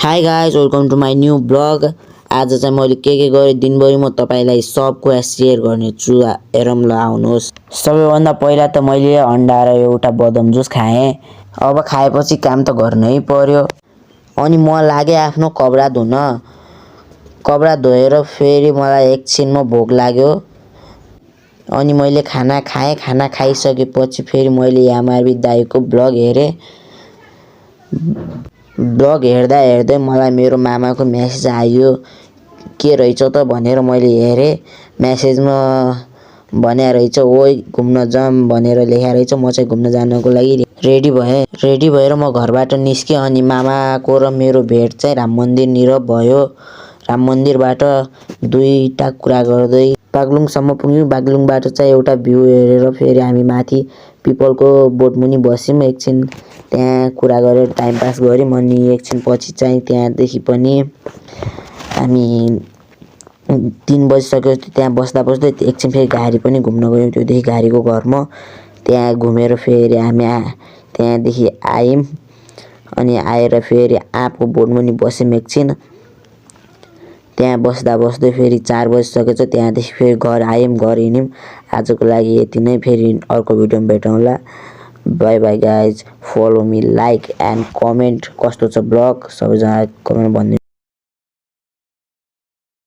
High guys welcome to my new blog. आज चाहिँ मैले के गरेँ दिनभरि म तपाईलाई सब कुरा सेयर गर्नेछु। हेरौँ ल आउनुहोस्। सबैभन्दा पहिला त मैले अन्डा र एउटा बदाम जुस खाएँ। अब खाएपछि काम त गर्नै पर्यो। अनि म लागे आफ्नो कपडा धुन। कपडा धोएर फेरि मलाई एकछिनमा भोक लाग्यो। अनि मैले खाना खाएँ। खाना खाइसकेपछि फेरि मैले यामार्बी दाइको ब्लग हेरेँ। ब्लग हेर्दा हेर्दै मलाई मेरो मामाको मेसेज आयो। के रहेछ त भनेर मैले हेरेँ। मेसेजमा भने रहेछ ओइ घुम्न जाऊँ भनेर लेखा रहेछ। म चाहिँ घुम्न जानको लागि रेडी भएँ। रेडी भएर म घरबाट निस्केँ। अनि मामाको र मेरो भेट चाहिँ राम मन्दिरनिर भयो। राम मन्दिरबाट दुईटा कुरा गर्दै बागलुङसम्म पुग्यौँ। बागलुङबाट चाहिँ एउटा भ्यू हेरेर फेरि हामी माथि पिपलको बोटमुनि बस्यौँ एकछिन। त्यहाँ कुरा गरेर टाइम पास गऱ्यौँ। अनि एकछिन पछि चाहिँ त्यहाँदेखि पनि हामी 3 बजिसक्यो। त्यहाँ बस्दा बस्दै एकछिन फेरि घारी पनि घुम्न गयौँ। त्योदेखि घारीको घरमा त्यहाँ घुमेर फेरि हामी त्यहाँदेखि आयौँ। अनि आएर फेरि आँपको बोटमुनि बस्यौँ एकछिन। त्यहाँ बस्दा बस्दै फेरि 4 बजिसकेछ। त्यहाँदेखि फेरि घर आयौँ। घर हिँड्यौँ। आजको लागि यति नै। फेरि अर्को भिडियोमा भेटौँला। Bye bye guys. Follow me, like and comment. कस्तो छ ब्लग सबैजना कमेन्ट भनिदिनु।